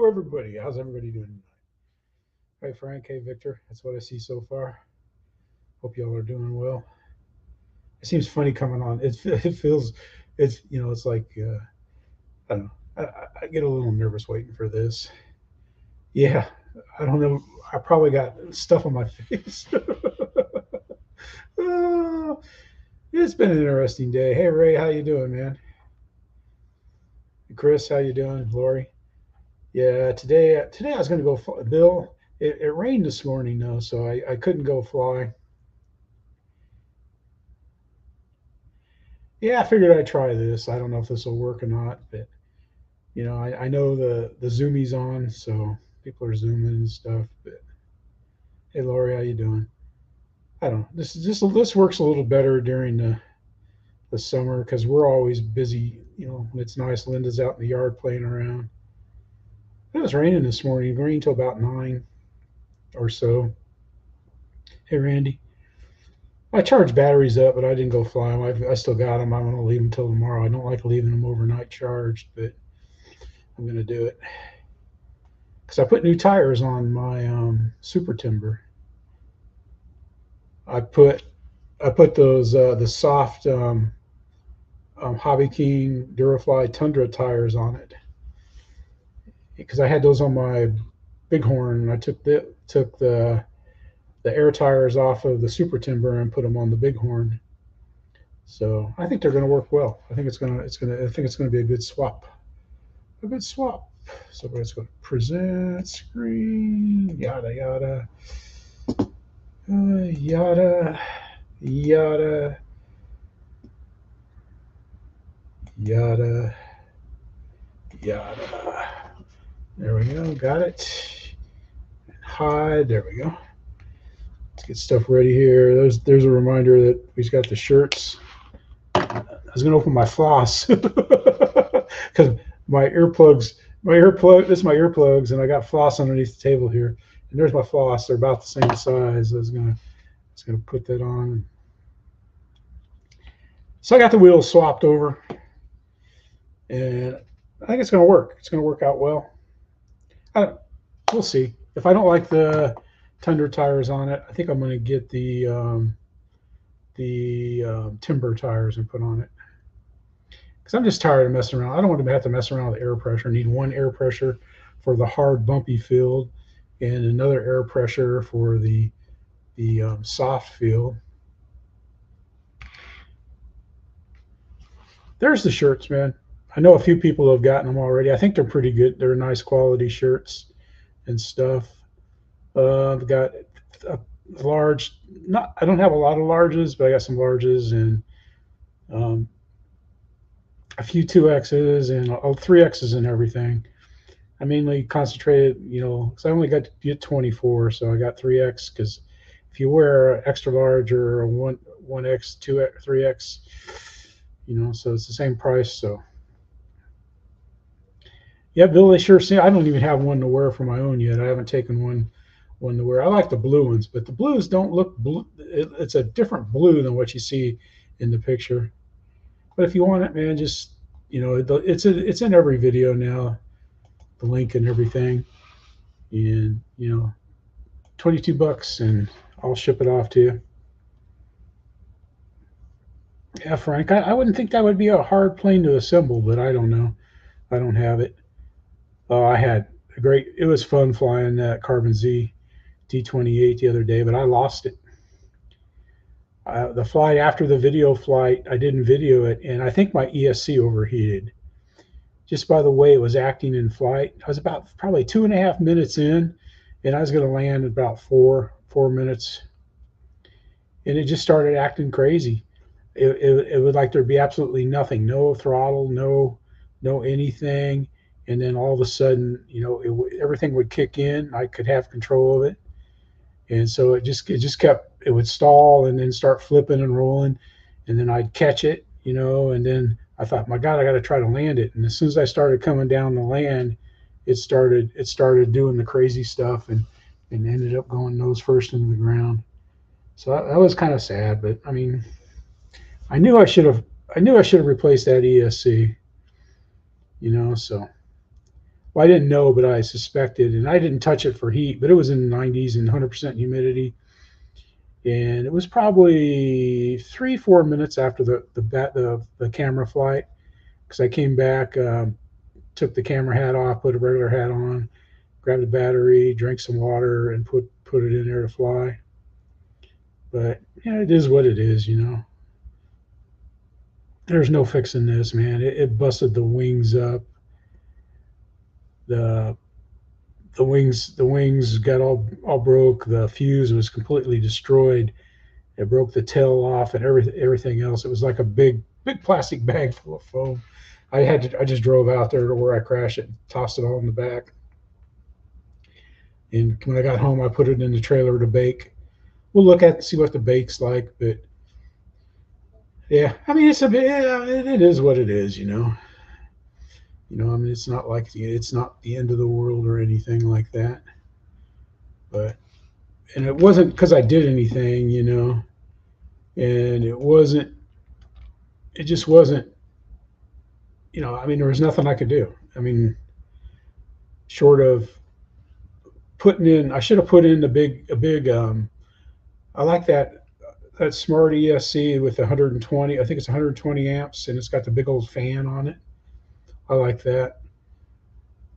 Hello, everybody. How's everybody doing tonight? Hey, Frank. Hey, Victor. That's what I see so far. Hope y'all are doing well. It seems funny coming on. It feels, it's like, I don't know. I get a little nervous waiting for this. Yeah, I don't know. I probably got stuff on my face. Oh, it's been an interesting day. Hey, Ray, how you doing, man? Chris, how you doing? Lori? Yeah, today I was going to go. Bill, it rained this morning though, so I couldn't go fly. Yeah, I figured I'd try this. I don't know if this will work or not, but I know the Zoomie's on, so people are zooming and stuff. But hey, Lori, how you doing? I don't know. This works a little better during the summer because we're always busy. When it's nice. Linda's out in the yard playing around. It was raining this morning. It rained till about 9 or so. Hey, Randy. I charged batteries up, but I didn't go fly them. I still got them. I'm going to leave them till tomorrow. I don't like leaving them overnight charged, but I'm going to do it because I put new tires on my Super Timber. I put those the soft Hobby King Durafly Tundra tires on it because I had those on my Bighorn, and I took the air tires off of the Super Timber and put them on the Bighorn. So I think they're going to work well. I think it's going to be a good swap. A good swap. So let's go to present screen. Yada yada. Yada yada yada yada. There we go. Got it. Hide. There we go. Let's get stuff ready here. There's a reminder that we've got the shirts. I was going to open my floss because my earplugs. This is my earplugs, and I got floss underneath the table here. And there's my floss. They're about the same size. I was gonna put that on. So I got the wheels swapped over, and I think it's gonna work. It's gonna work out well. We'll see. If I don't like the Tundra tires on it, I think I'm gonna get the Timber tires and put on it. Because I'm just tired of messing around. I don't want to have to mess around with air pressure. I need one air pressure for the hard, bumpy field, and another air pressure for the soft field. There's the shirts, man. I know a few people have gotten them already. I think they're pretty good. They're nice quality shirts and stuff. I've got a large. I don't have a lot of larges, but I got some larges and a few 2Xs and 3Xs and everything. I mainly concentrated, because I only got to get 24, so I got 3X. Because if you wear an extra large or a 1X, 2X, 3X, so it's the same price. So yeah, Bill, they sure seem. I don't even have one to wear for my own yet. I haven't taken one to wear. I like the blue ones, but the blues don't look blue. It's a different blue than what you see in the picture. But if you want it, man, just it's in every video now, the link and everything, and $22, and I'll ship it off to you. Yeah, Frank, I wouldn't think that would be a hard plane to assemble, but I don't know. I don't have it. I had it was fun flying that Carbon Z D28 the other day, but I lost it. The flight after the video flight, I didn't video it, and I think my ESC overheated just by the way it was acting in flight. I was about probably 2.5 minutes in, and I was going to land in about four minutes, and it just started acting crazy. It would like there'd be absolutely nothing, no throttle, no anything, and then all of a sudden, everything would kick in. I could have control of it, and so it just kept. It would stall and then start flipping and rolling, and then I'd catch it, and then I thought, my God, I got to try to land it. And as soon as I started coming down the land, it started doing the crazy stuff and ended up going nose first into the ground. So that was kind of sad, but I mean, I knew I should have replaced that ESC, so Well, I didn't know, but I suspected, and I didn't touch it for heat, but it was in the 90s and 100% humidity. And it was probably 3-4 minutes after the camera flight, because I came back, took the camera hat off, put a regular hat on, grabbed a battery, drank some water, and put it in there to fly. But yeah, it is what it is, you know. There's no fixing this, man. It busted the wings up. The the wings got all broke. The fuse was completely destroyed. It broke the tail off and everything else. It was like a big plastic bag full of foam. I just drove out there to where I crashed it, tossed it all in the back. And when I got home, I put it in the trailer to bake. We'll look at see what the bake's like, but yeah, I mean it's a bit. Yeah, it is what it is, you know. You know, I mean it's not like it's not the end of the world or anything like that. But and it wasn't because I did anything, you know, and it wasn't. It just wasn't. You know, I mean there was nothing I could do. I mean, short of putting in, I should have put in a big. I like that smart ESC with 120. I think it's 120 amps, and it's got the big old fan on it. I like that.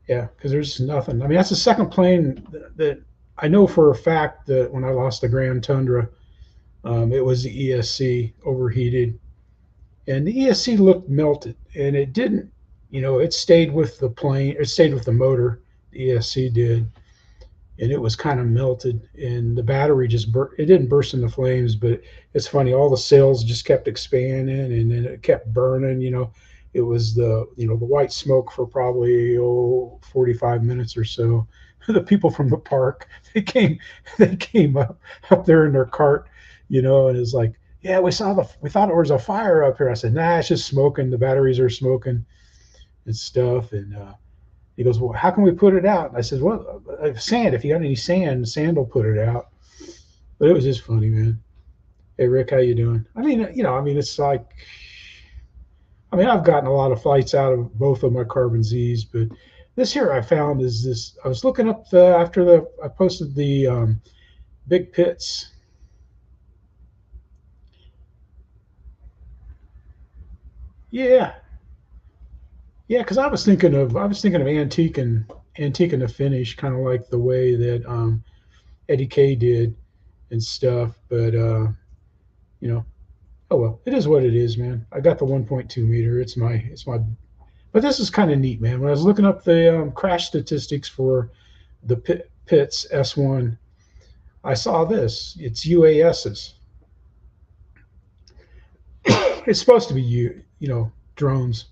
Yeah, because there's nothing. I mean, that's the second plane that I know for a fact that when I lost the Grand Tundra, it was the ESC overheated, and the ESC looked melted, and it didn't. You know, it stayed with the plane. It stayed with the motor. The ESC did, and it was kind of melted, and the battery just it didn't burst into flames, but it's funny, all the cells just kept expanding, and then it kept burning. You know, it was the white smoke for probably 45 minutes or so. The people from the park, they came up there in their cart, you know, and it's like, yeah, we thought there was a fire up here. I said, nah, it's just smoking, the batteries are smoking and stuff. And he goes, well, how can we put it out? And I said, well, sand. If you got any sand, sand will put it out. But it was just funny, man. Hey, Rick, how you doing? I mean, you know, I mean, it's like, I mean, I've gotten a lot of flights out of both of my Carbon Zs, but this here I found is this. I was looking up I posted the big pits. Yeah, yeah, because I was thinking of antiquing the finish, kind of like the way that Eddie K did and stuff. But you know, oh well, it is what it is, man. I got the 1.2 meter. It's my. But this is kind of neat, man. When I was looking up the crash statistics for the Pitts S1, I saw this. It's UASs. It's supposed to be drones,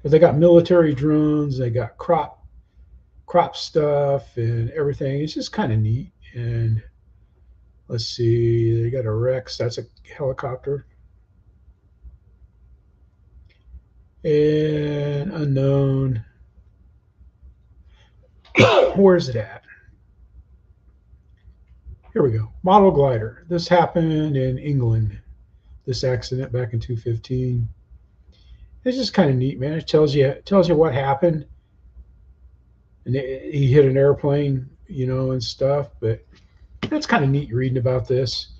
but they got military drones. They got crop stuff and everything. It's just kind of neat. And let's see, they got a Rex. That's a helicopter. And unknown. Where's it at? Here we go. Model glider. This happened in England. This accident back in 2015. It's just kind of neat, man. It tells you what happened, and he hit an airplane, you know, and stuff. But that's kind of neat reading about this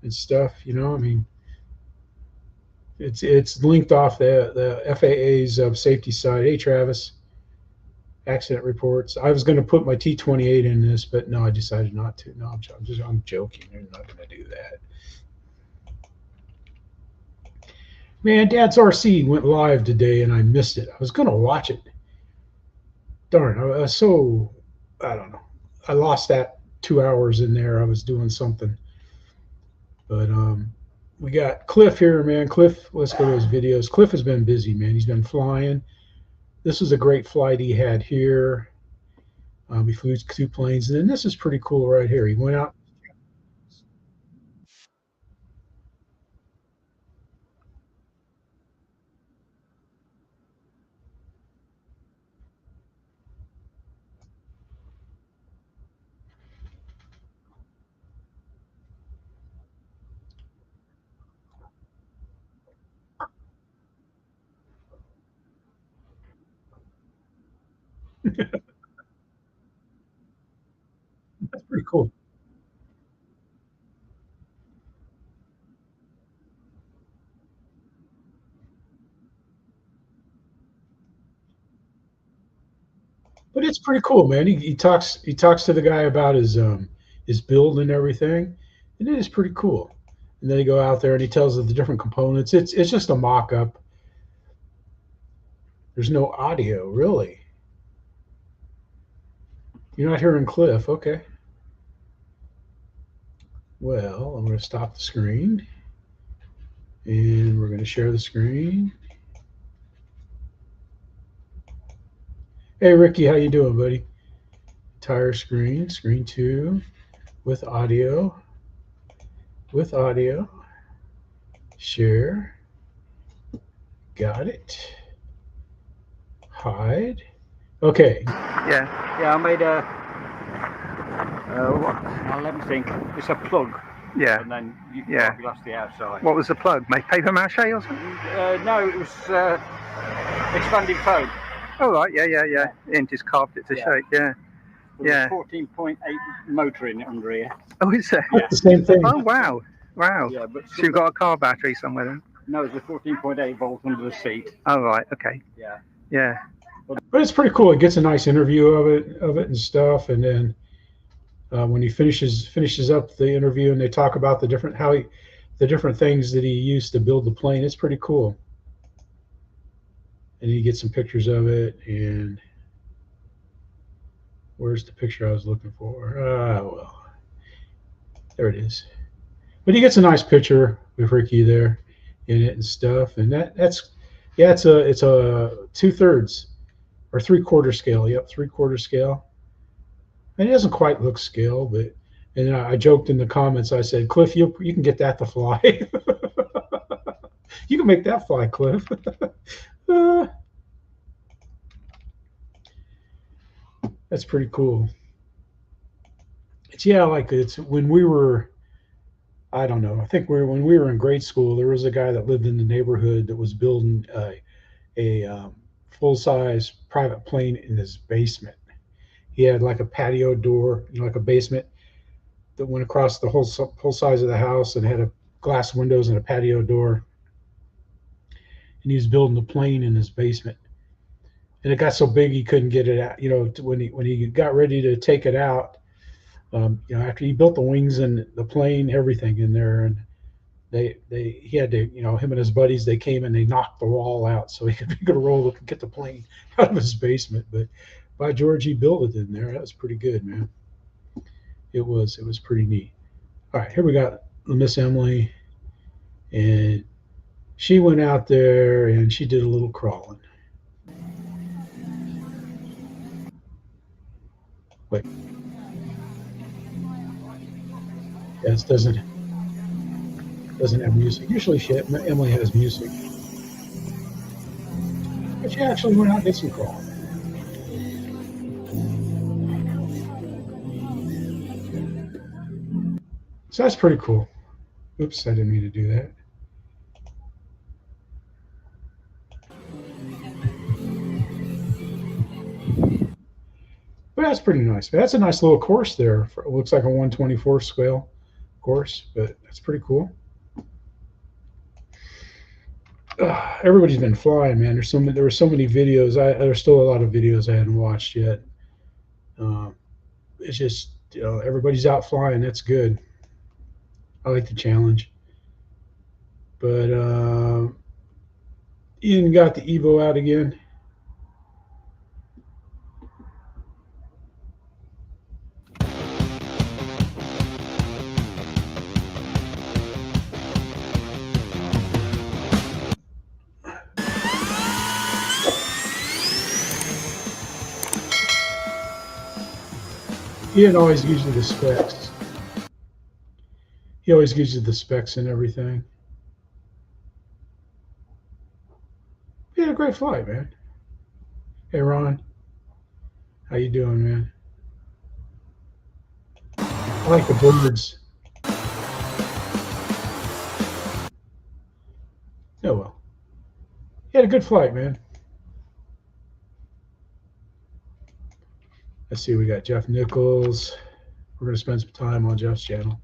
and stuff. You know, I mean, it's linked off the FAA's safety site. Hey, Travis, accident reports. I was going to put my T-28 in this, but no, I decided not to. No, I'm joking. I'm not going to do that. Man, Dad's RC went live today, and I missed it. I was going to watch it. Darn, I was so, I don't know. I lost that 2 hours in there. I was doing something. But we got Cliff here, man. Cliff, let's go to his videos. Cliff has been busy, man. He's been flying. This was a great flight he had here. He flew 2 planes. And then this is pretty cool right here. He went out. That's pretty cool. But it's pretty cool, man. He talks to the guy about his build and everything, and it is pretty cool. And then he go out there and he tells of the different components. It's just a mock up. There's no audio, really. You're not hearing Cliff. Okay. Well, I'm going to stop the screen, and we're going to share the screen. Hey, Ricky, how you doing, buddy? Entire screen, screen 2, with audio, share, got it, hide. Okay. Yeah, I made let me think. It's a plug. Yeah. And then you lost the outside. What was the plug? Made paper mache or something? No, it was expanding foam. Oh, right, yeah. And just carved it to shape, yeah. There's a 14.8 motor in it under here. Oh, is there? Yeah. The same thing. Oh, wow. Yeah, but So you've got a car battery somewhere then? No, there's a 14.8 volt under the seat. Oh, right, okay. Yeah. But it's pretty cool. It gets a nice interview of it and stuff. And then when he finishes up the interview and they talk about the different things that he used to build the plane, it's pretty cool. And you get some pictures of it. And where's the picture I was looking for? Well, there it is. But he gets a nice picture with Ricky there in it and stuff. And it's a 2/3 or 3/4 scale. Yep, 3/4 scale. And it doesn't quite look scale, but and I joked in the comments. I said, Cliff, you can get that to fly. You can make that fly, Cliff. That's pretty cool. It's when we were, I don't know. I think when we were in grade school, there was a guy that lived in the neighborhood that was building a full-size private plane in his basement. He had like a patio door, like a basement that went across the whole size of the house and had a glass windows and a patio door. And he was building the plane in his basement. And it got so big he couldn't get it out. When he got ready to take it out, after he built the wings and the plane, everything in there, and he had to, him and his buddies, they came and they knocked the wall out so he could roll up and get the plane out of his basement. But by George, he built it in there. That was pretty good, man. It was pretty neat. All right, here we got Miss Emily, and she went out there and she did a little crawling. Wait. Yes, doesn't have music. Usually Emily has music. But she actually went out and did some crawling. So that's pretty cool. Oops, I didn't mean to do that. But that's pretty nice. That's a nice little course there. It looks like a 1/24 scale course, but that's pretty cool. Everybody's been flying, man. There were so many videos. There's still a lot of videos I hadn't watched yet. It's just everybody's out flying. That's good. I like the challenge. But Ian got the Evo out again. Ian always gives you the specs. He always gives you the specs and everything. He had a great flight, man. Hey, Ron. How you doing, man? I like the birds. Oh, well. He had a good flight, man. Let's see, we got Jeff Nichols. We're going to spend some time on Jeff's channel.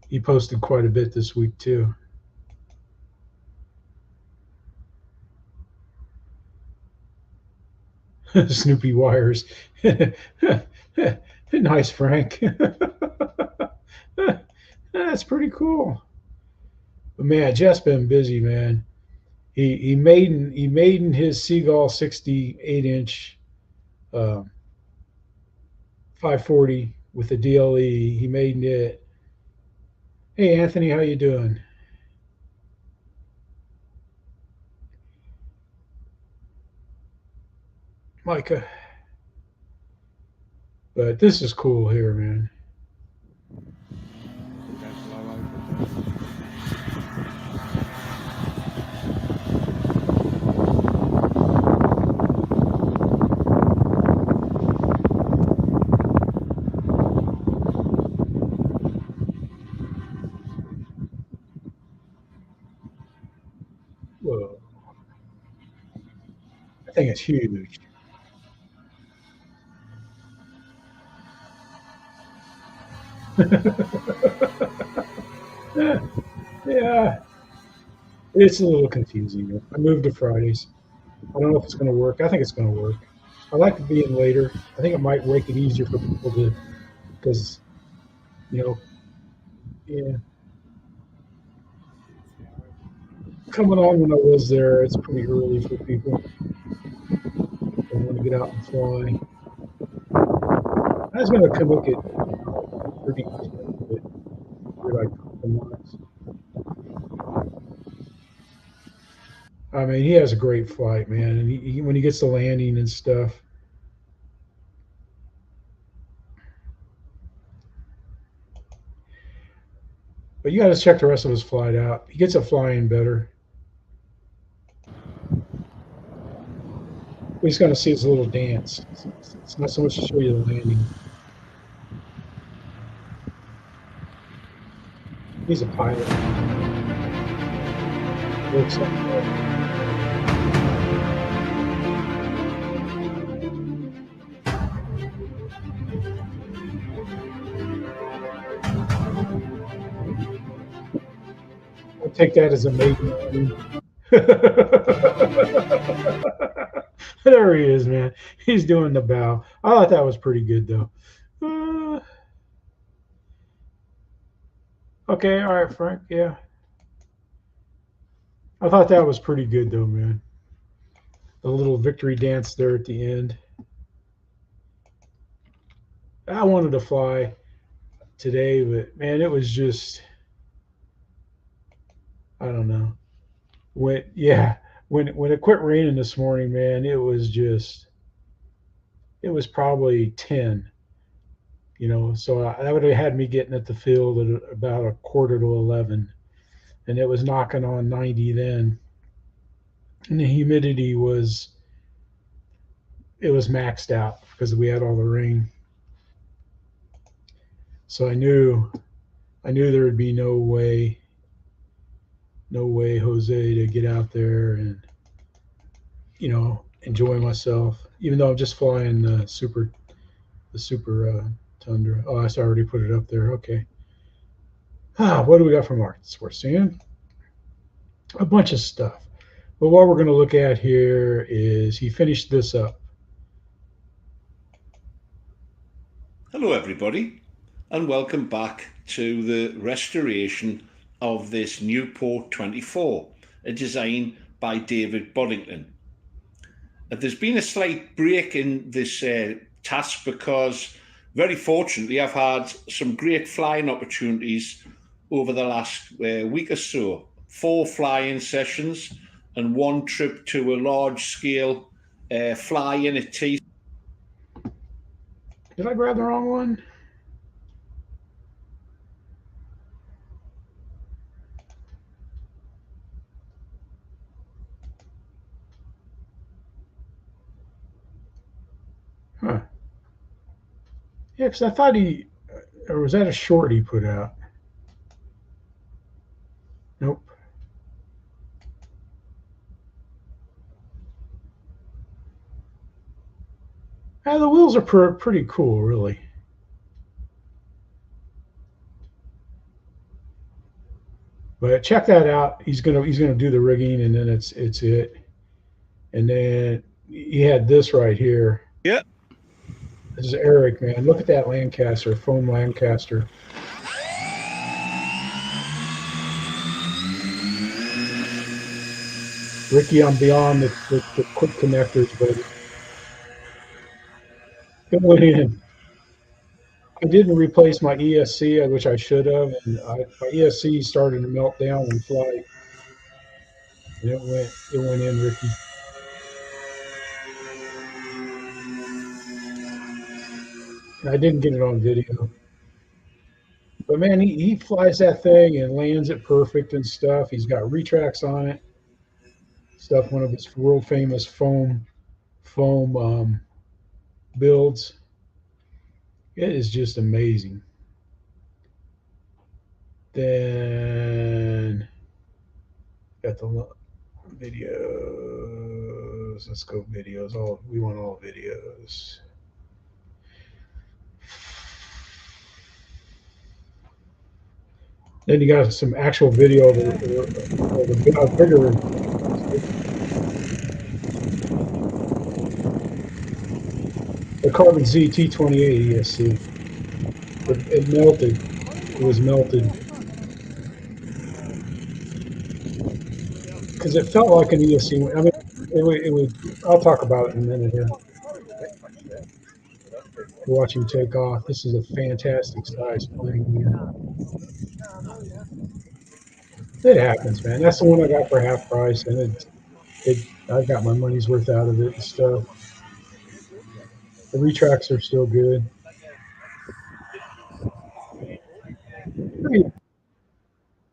He posted quite a bit this week, too. Snoopy wires. Nice, Frank. That's pretty cool. But man, Jeff's been busy, man. He made in his Seagull 68-inch 540 with the DLE. He made it. Hey, Anthony, how you doing? Micah. But this is cool here, man. Whoa. I think it's huge. Yeah, it's a little confusing. I moved to Fridays. I don't know if it's going to work. I think it's going to work. I like being later. I think it might make it easier for people to, because, you know, yeah. Coming on when I was there, it's pretty early for people. They want to get out and fly. I was going to come look at 30, but we're like a month. I mean, he has a great flight, man, and he when he gets to landing and stuff. But you got to check the rest of his flight out. He gets it flying better. We just got to see his little dance. It's not so much to show you the landing. He's a pilot. Looks like that. I'll take that as a maiden. There he is, man. He's doing the bow. I thought that was pretty good, though. Okay, all right, Frank. Yeah. I thought that was pretty good, though, man. The little victory dance there at the end. I wanted to fly today, but man, it was just, I don't know. When it quit raining this morning, man, it was probably 10, so that would have had me getting at the field at about a quarter to 11, and it was knocking on 90 then, and the humidity was maxed out because we had all the rain. So I knew there would be no way Jose to get out there and enjoy myself, even though I'm just flying the super Tundra. Oh, I already put it up there. Okay. What do we got from Arts? We're seeing a bunch of stuff, but what we're going to look at here is he finished this up. Hello everybody, and welcome back to the restoration of this Newport 24, a design by David Boddington. There's been a slight break in this task because, very fortunately, I've had some great flying opportunities over the last week or so. 4 flying sessions and 1 trip to a large-scale fly-in at T. Did I grab the wrong one? Huh. Yeah, because I thought or was that a short he put out? Nope. The wheels are pretty cool, really. But check that out. He's gonna do the rigging, and then it's it. And then he had this right here. Yep. This is Eric, man. Look at that Lancaster, foam Lancaster. Ricky, I'm beyond the quick connectors, but it went in. I didn't replace my ESC, which I should have, and my ESC started to melt down in flight, and it went in, Ricky. And I didn't get it on video, but man, he flies that thing and lands it perfect and stuff. He's got retracts on it, stuff. One of his world famous foam builds. It is just amazing. Then got the videos. Let's go videos. We want all videos. Then you got some actual video of the bigger. The Carbon Z T28 ESC. It melted. It was melted. Because it felt like an ESC. I mean, it would. I'll talk about it in a minute here. Watch him take off. This is a fantastic size plane here. It happens, man. That's the one I got for half price, and I got my money's worth out of it and stuff. The retracts are still good.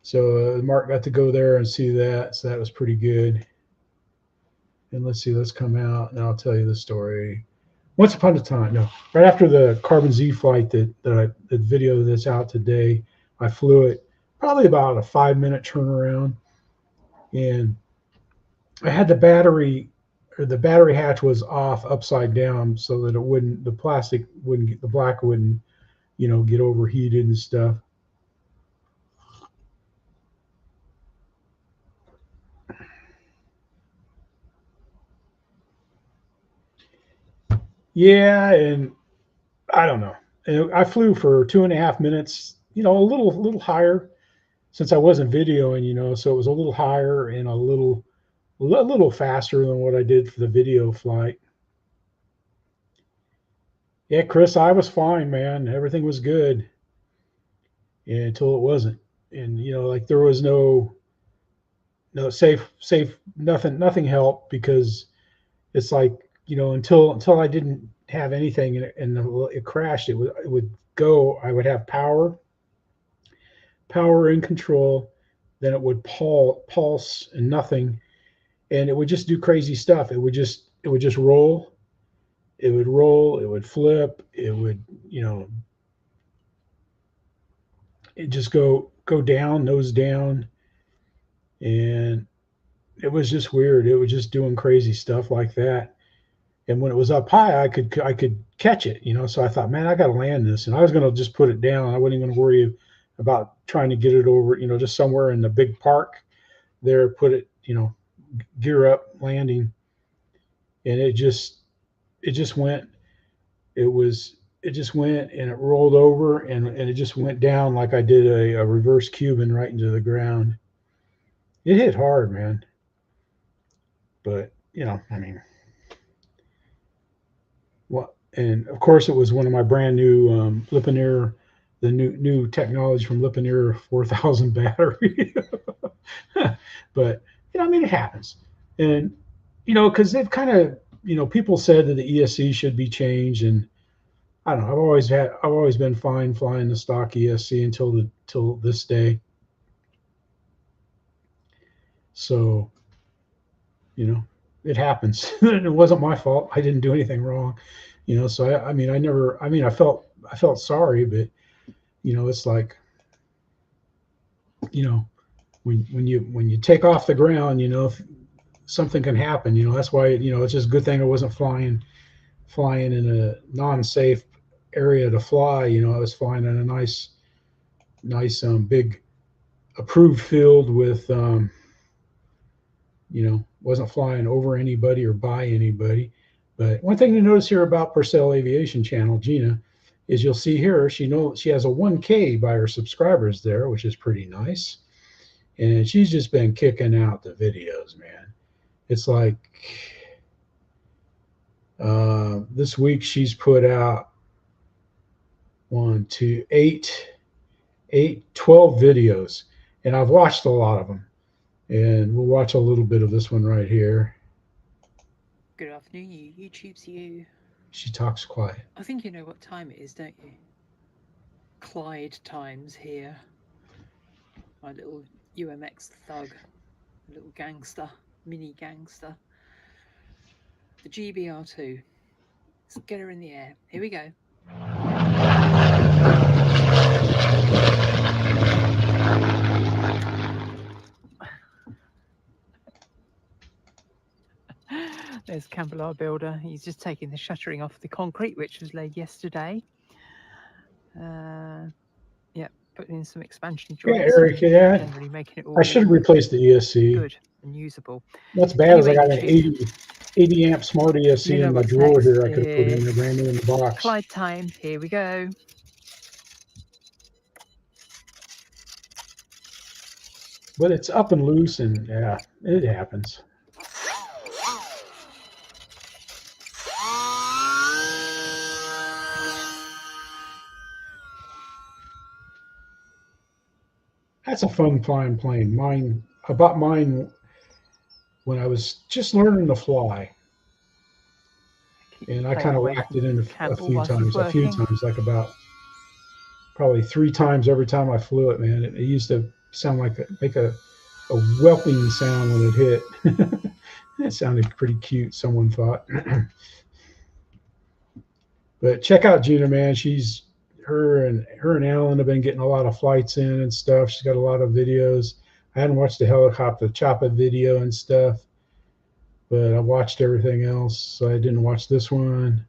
So Mark got to go there and see that, so that was pretty good. And let's see, let's come out, and I'll tell you the story. Once upon a time, no, right after the Carbon Z flight the video that's out today, I flew it probably about a 5-minute turnaround, and I had the battery hatch was off upside down so that the plastic wouldn't get, the black wouldn't, get overheated and stuff. Yeah, and I don't know. I flew for 2.5 minutes, a little higher since I wasn't videoing, so it was a little higher and a little faster than what I did for the video flight. Yeah, Chris, I was fine, man. Everything was good until it wasn't. And, like there was no safe, nothing helped, because it's like, until I didn't have anything and it crashed, it would go. I would have power and control, then it would pulse and nothing, and it would just do crazy stuff. It would just roll. It would roll. It would flip. It would, it just go down, nose down, and it was just weird. It was just doing crazy stuff like that. And when it was up high, I could catch it, So I thought, man, I got to land this, and I was going to just put it down. I wasn't even going to worry about trying to get it over, just somewhere in the big park there, put it, gear up, landing, and it just went. It just went, and it rolled over, and it just went down like I did a reverse Cuban right into the ground. It hit hard, man. But I mean. Well, and of course, it was one of my brand new Lipinair, the new technology from Lipinair 4000 battery. But I mean, it happens, and because they've kind of people said that the ESC should be changed, and I don't know. I've always been fine flying the stock ESC until this day. So, it happens. It wasn't my fault. I didn't do anything wrong, So I felt sorry, but it's like, when you take off the ground, something can happen. That's why it's just a good thing I wasn't flying flying in a non-safe area to fly. You know, I was flying in a nice big approved field with you know, wasn't flying over anybody or by anybody. But one thing to notice here about Purcell Aviation channel, Gina, is you'll see here she has a 1K by her subscribers there, which is pretty nice. And she's just been kicking out the videos, man. It's like this week she's put out 12 videos, and I've watched a lot of them. And we'll watch a little bit of this one right here. Good afternoon, you YouTube's you. She talks quiet. I think you know what time it is, don't you? Clyde times here. My little UMX thug, little gangster, mini gangster. The GBR2. Let's get her in the air. Here we go. There's Campbell, our builder. He's just taking the shuttering off the concrete, which was laid yesterday. Yeah, putting in some expansion joints. Yeah, Eric, yeah. Generally making it all I should have replaced the ESC. good and usable. What's bad is I Anyway, got an 80 amp smart ESC You know in my what's drawer next here. I could have put is in the brand new in the box. Clyde time. Here we go. But it's up and loose, and yeah, it happens. That's a fun flying plane. Mine when I was just learning to fly, and I kind of whacked it in a few times, like about probably 3 times every time I flew it, man. It used to sound like make a whelping sound when it hit. It sounded pretty cute, someone thought. But check out Gina, man. Her and Alan have been getting a lot of flights in and stuff. She's got a lot of videos. I hadn't watched the helicopter chopper video and stuff, but I watched everything else. So I didn't watch this one.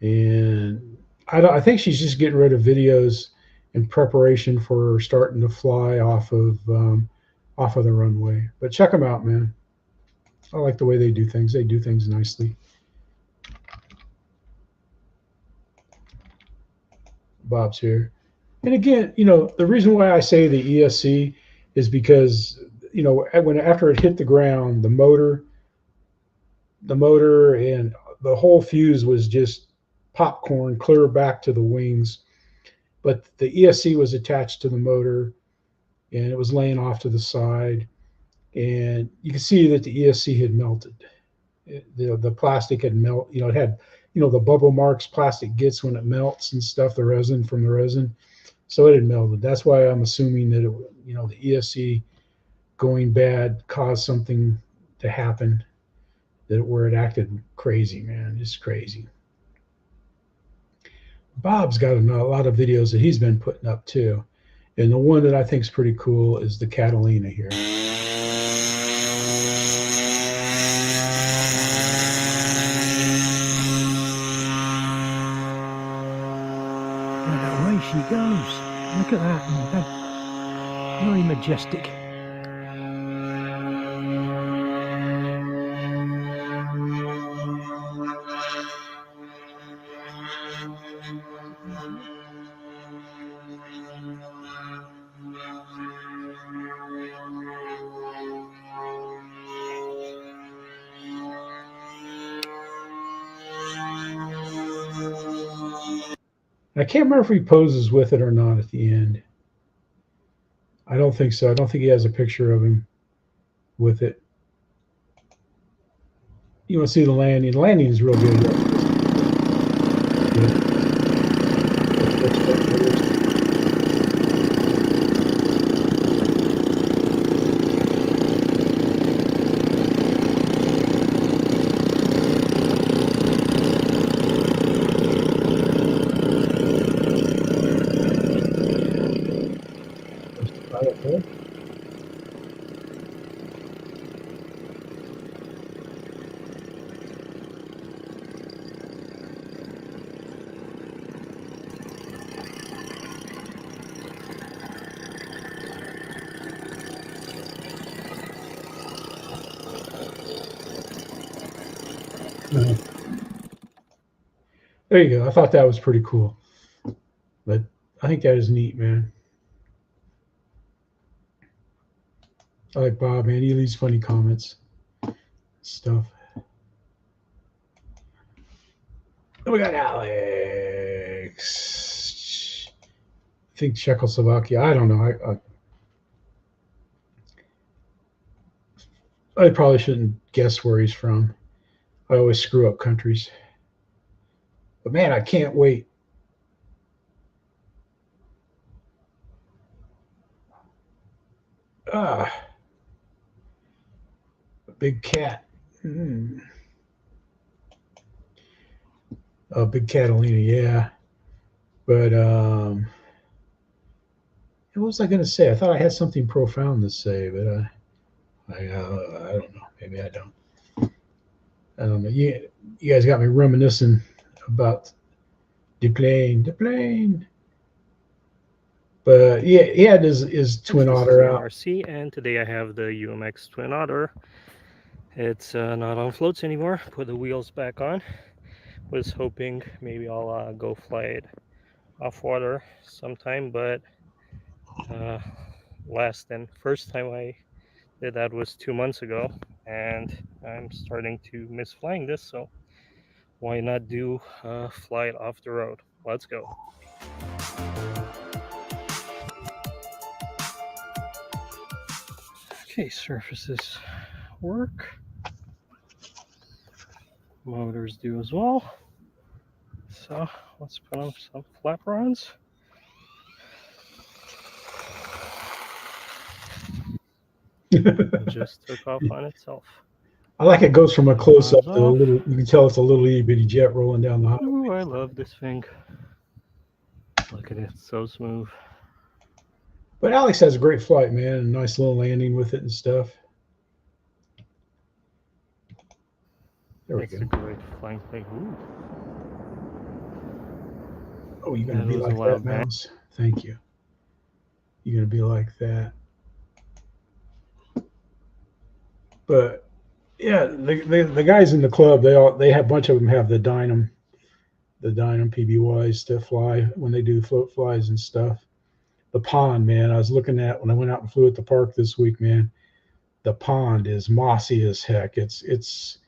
And I think she's just getting rid of videos in preparation for starting to fly off of the runway. But check them out, man. I like the way they do things. They do things nicely. Bob's here. And again, you know, the reason why I say the ESC is because, you know, after it hit the ground, the motor and the whole fuse was just popcorn clear back to the wings. But the ESC was attached to the motor, and it was laying off to the side. And you can see that the ESC had melted. The plastic had melted. You know, it had, you know, the bubble marks plastic gets when it melts and stuff, the resin from the resin. So it had melted. That's why I'm assuming that, you know, the ESC going bad caused something to happen where it acted crazy, man. Just crazy. Bob's got a lot of videos that he's been putting up too. And the one that I think is pretty cool is the Catalina here. And away she goes. Look at that. Very majestic. I can't remember if he poses with it or not at the end. I don't think so. I don't think he has a picture of him with it. You want to see the landing. The landing is real good. Yeah. There you go. I thought that was pretty cool. But I think that is neat, man. I like Bob, man. He leaves funny comments. Stuff. Then we got Alex. I think Czechoslovakia. I don't know. I probably shouldn't guess where he's from. I always screw up countries. But man, I can't wait. A big cat. Oh, big Catalina, yeah. But what was I going to say? I thought I had something profound to say, but I don't know. Maybe I don't. I don't know. You guys got me reminiscing about the plane. But yeah, he had his Twin Otter out. RC, and today I have the UMX Twin Otter. It's not on floats anymore. Put the wheels back on. Was hoping maybe I'll go fly it off water sometime, but first time I did that was 2 months ago, and I'm starting to miss flying this, so why not do fly it off the road? Let's go. Okay, surfaces work. Motors do as well. So let's put on some flap rods. It just took off on itself. I like it goes from a close up to a little. You can tell it's a little itty bitty jet rolling down the highway. Ooh, I love this thing. Look at it, so smooth. But Alex has a great flight, man. A nice little landing with it and stuff. There we go. It's a great flying plane. Ooh. Oh, you're going to be like that, Mouse? Thank you. You're going to be like that. But, yeah, the guys in the club, they have a bunch of them have the Dynam PBYs to fly when they do float flies and stuff. The pond, man, I was looking at when I went out and flew at the park this week, man. The pond is mossy as heck. It's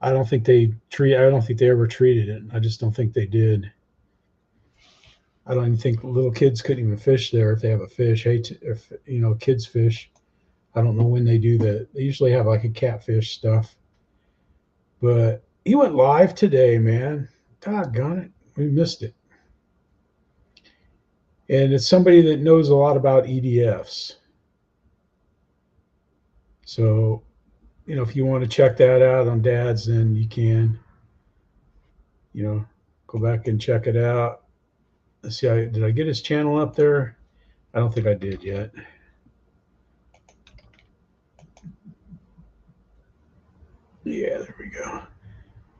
I don't think they ever treated it. I just don't think they did. I don't even think little kids couldn't even fish there if they have a fish. If kids fish. I don't know when they do that. They usually have like a catfish stuff. But he went live today, man. Doggone it. We missed it. And it's somebody that knows a lot about EDFs. So, if you want to check that out on Dad's, then you can, go back and check it out. Let's see, did I get his channel up there? I don't think I did yet. Yeah, there we go.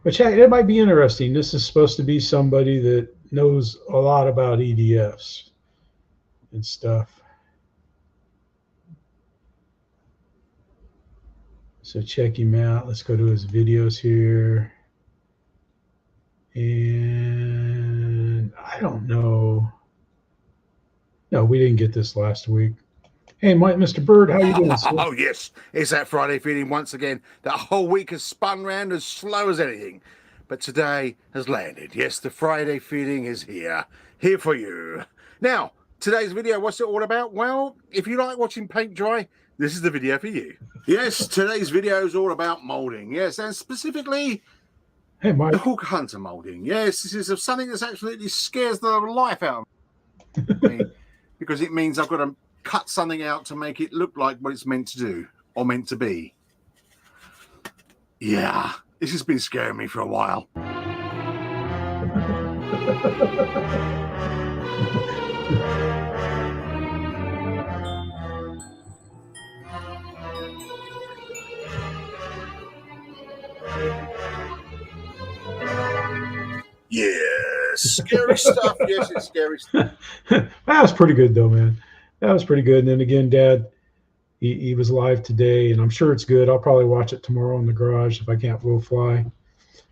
But it might be interesting. This is supposed to be somebody that knows a lot about EDFs and stuff. So check him out. Let's go to his videos here. And I don't know. No, we didn't get this last week. Hey, Mr. Bert, how you doing, sir? Oh, yes. It's that Friday feeling once again. That whole week has spun round as slow as anything. But today has landed. Yes, the Friday feeling is here. Here for you. Now, today's video, what's it all about? Well, if you like watching paint dry, this is the video for you. Yes, today's video is all about molding. Yes, and specifically the hook hunter molding. Yes, this is something that's absolutely scares the life out of me because it means I've got to cut something out to make it look like what it's meant to do or meant to be. Yeah, this has been scaring me for a while. Yeah, scary stuff. Yes, it's scary stuff. That was pretty good, though, man. That was pretty good. And then again, Dad, He was live today, and I'm sure it's good. I'll probably watch it tomorrow in the garage if I can't go fly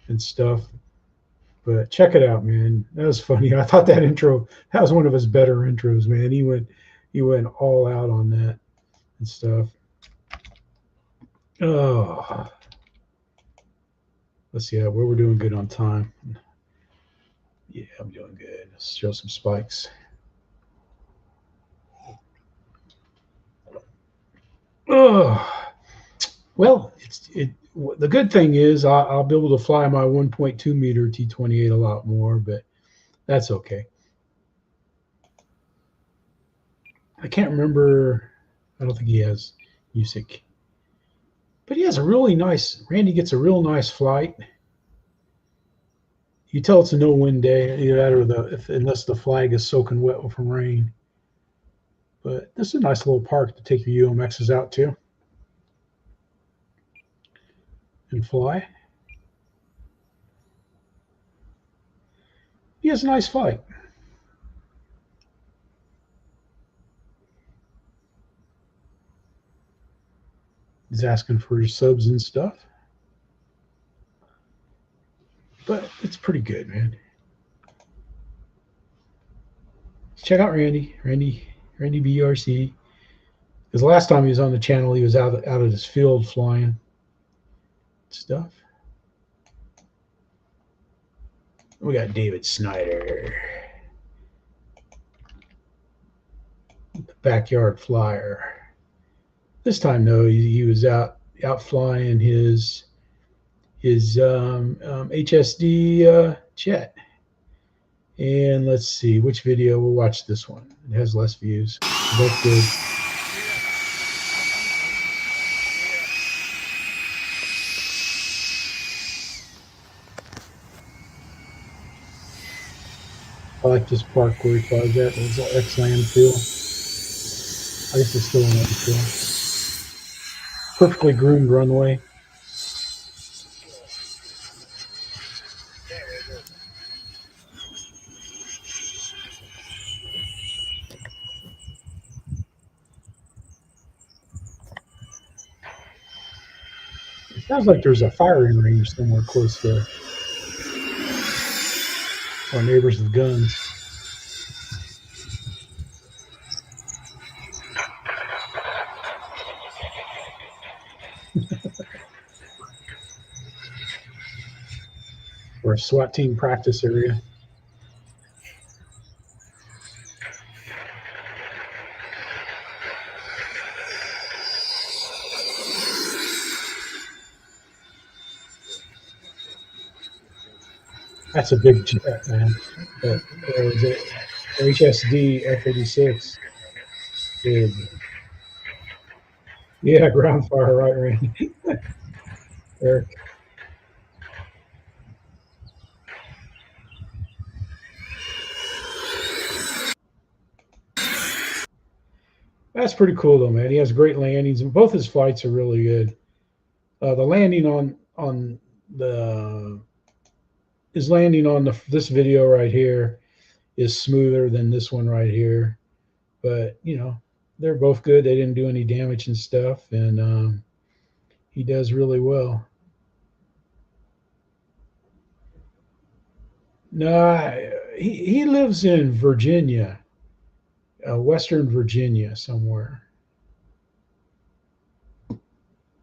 and stuff. But check it out, man. That was funny. I thought that intro, that was one of his better intros, man. He went all out on that and stuff. Oh, let's see where we're doing good on time. Yeah, I'm doing good. Let's show some spikes. Oh, well, the good thing is I'll be able to fly my 1.2 meter T-28 a lot more, but that's okay. I can't remember. I don't think he has music, but he has a really nice. Randy gets a real nice flight. You tell it's a no-wind day, either that or unless the flag is soaking wet from rain. But this is a nice little park to take your UMXs out to and fly. He has a nice flight. He's asking for his subs and stuff. But it's pretty good, man. Check out RandyB RC. Because the last time he was on the channel, he was out of his field flying stuff. We got David Snyder, the backyard flyer. This time, though, he was out flying his HSD jet. And let's see which video. We'll watch this one. It has less views. Both good. I like this park where he flies at. It's an X-Land field. I guess it's still in that field. Perfectly groomed runway. It sounds like there's a firing range somewhere close there. Our neighbors with guns. Or a SWAT team practice area. That's a big jet, man. But was it HSD F-86? Big. Yeah, ground fire, right, Randy? Eric. That's pretty cool, though, man. He has great landings, and both his flights are really good. The landing on this video right here is smoother than this one right here, but you know they're both good. They didn't do any damage and stuff, and he does really well. No, he lives in Virginia, Western Virginia somewhere,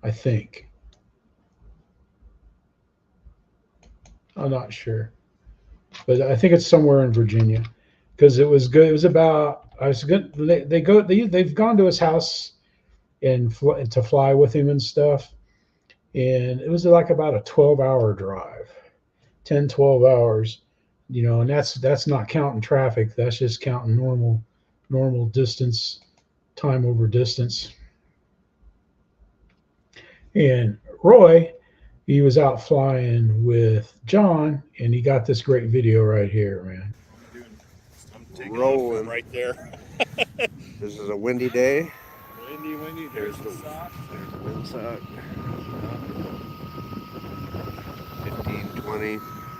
I think. I'm not sure, but I think it's somewhere in Virginia, because it was good. It was about, I was good. They've gone to his house and to fly with him and stuff, and it was like about a 12-hour drive, 10, 12 hours, you know, and that's not counting traffic. That's just counting normal distance, time over distance. And Roy, he was out flying with John, and he got this great video right here, man. I'm taking rolling right there. This is a windy day. Windy. There's the sock. There's the windsock. 15, 20,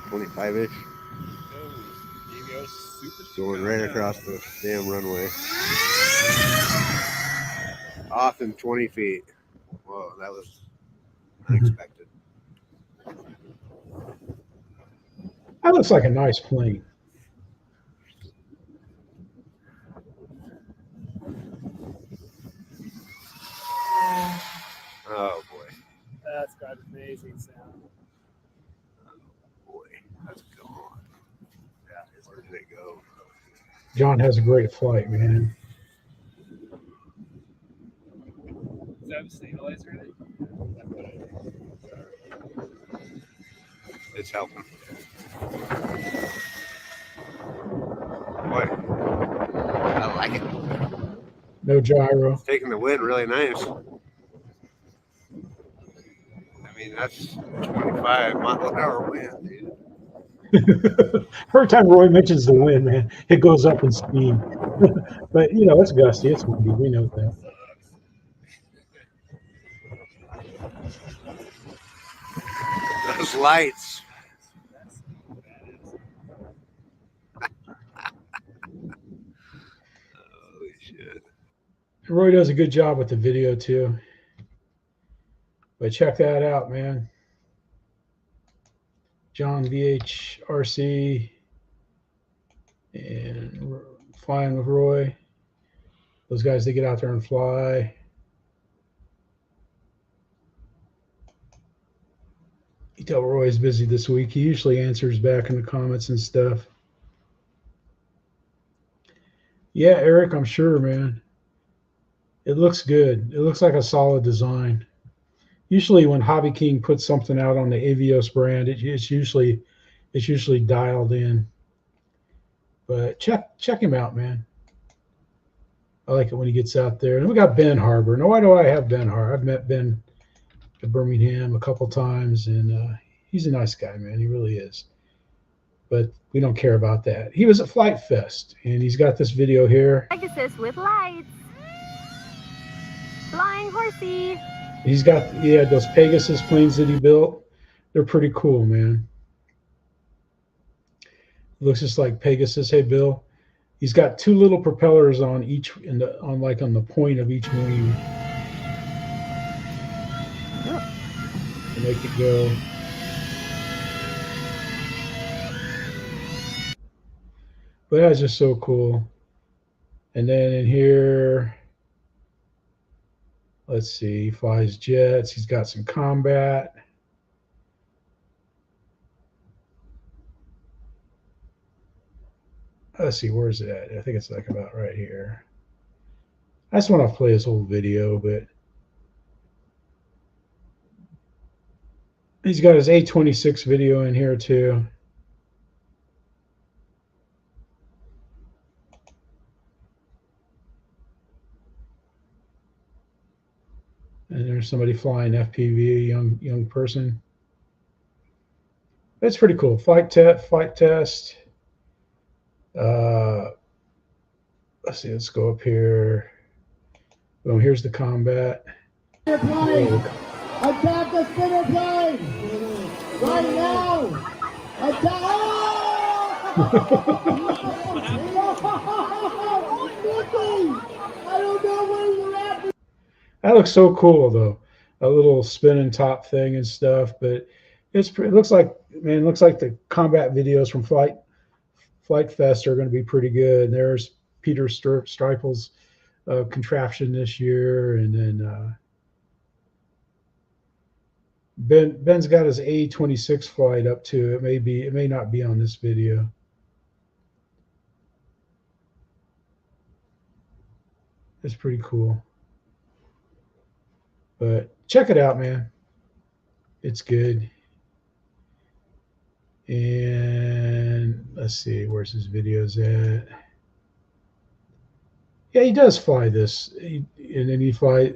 25-ish. Going right across the damn runway. Off in 20 feet. Whoa, that was unexpected. That looks like a nice plane. Oh boy. That's got amazing sound. Boy, that's gone. Yeah, where did it go? John has a great flight, man. Is that a stabilizer in it? It's helping. Boy, I like it. No gyro. It's taking the wind really nice. I mean, that's 25-mile-an-hour wind, dude. Every time Roy mentions the wind, man, it goes up in speed. But, you know, it's gusty. It's windy. We know that. Those lights. Holy shit. Roy does a good job with the video, too. But check that out, man. John VHRC and Flying with Roy. Those guys, they get out there and fly. You tell Roy's busy this week. He usually answers back in the comments and stuff. Yeah, Eric, I'm sure, man. It looks good. It looks like a solid design. Usually when Hobby King puts something out on the AVIOS brand, it's usually dialed in. But check him out, man. I like it when he gets out there. And we got Ben Harbor. Now, why do I have Ben Harbor? I've met Ben at Birmingham a couple times, and he's a nice guy, man. He really is. But we don't care about that. He was at Flight Fest, and he's got this video here. Pegasus with lights. Flying horsey. He's got, yeah, those Pegasus planes that he built. They're pretty cool, man. Looks just like Pegasus. Hey, Bill. He's got two little propellers on each, on the point of each wing to make it go. But that's just so cool. And then in here, let's see, he flies jets. He's got some combat. Let's see, where's it at? I think it's like about right here. I just want to play his whole video, but he's got his A26 video in here too. And there's somebody flying FPV, a young person. That's pretty cool. Flight test. Let's see, let's go up here. Boom, here's the combat. Attack the spinner plane! Right now! Attack! I don't know where you're at. That looks so cool, though. A little spinning top thing and stuff, but it looks like, man, it looks like the combat videos from Flight Fest are going to be pretty good. There's Peter Stripel's contraption this year, and then Ben's got his A26 flight up too. It may not be on this video. It's pretty cool. But check it out, man. It's good. And let's see, where's his videos at? Yeah, he does fly this. And then he fly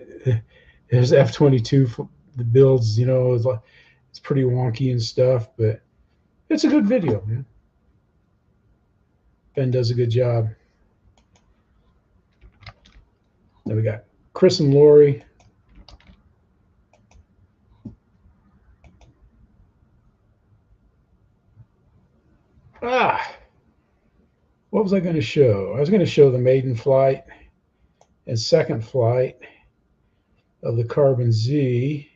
his F-22, the builds, you know, it's pretty wonky and stuff, but it's a good video, man. Ben does a good job. Then we got Chris and Lori. What was I going to show? I was going to show the maiden flight and second flight. of the Carbon Z.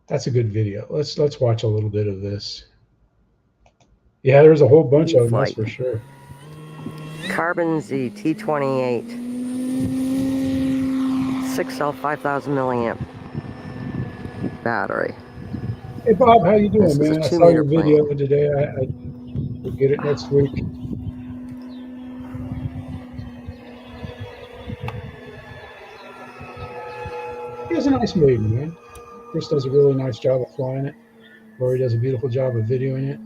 That's a good video. Let's watch a little bit of this. Yeah, there's a whole bunch of them, that's for sure. Carbon Z T28, 6L 5,000 milliamp battery. Hey Bob, how you doing, This is a man? I saw 2-meter your video today. We'll get it next week. He has a nice maiden, man. Chris does a really nice job of flying it. Lori does a beautiful job of videoing it.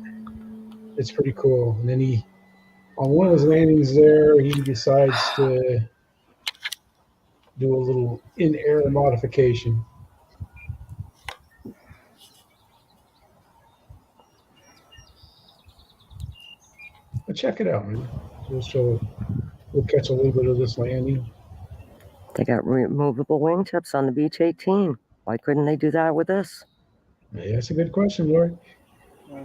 It's pretty cool. And then he, on one of his landings there, he decides to do a little in-air modification. But check it out, man. We'll catch a little bit of this landing. They got removable wingtips on the Beech 18. Why couldn't they do that with this? Yeah, that's a good question, Lori. I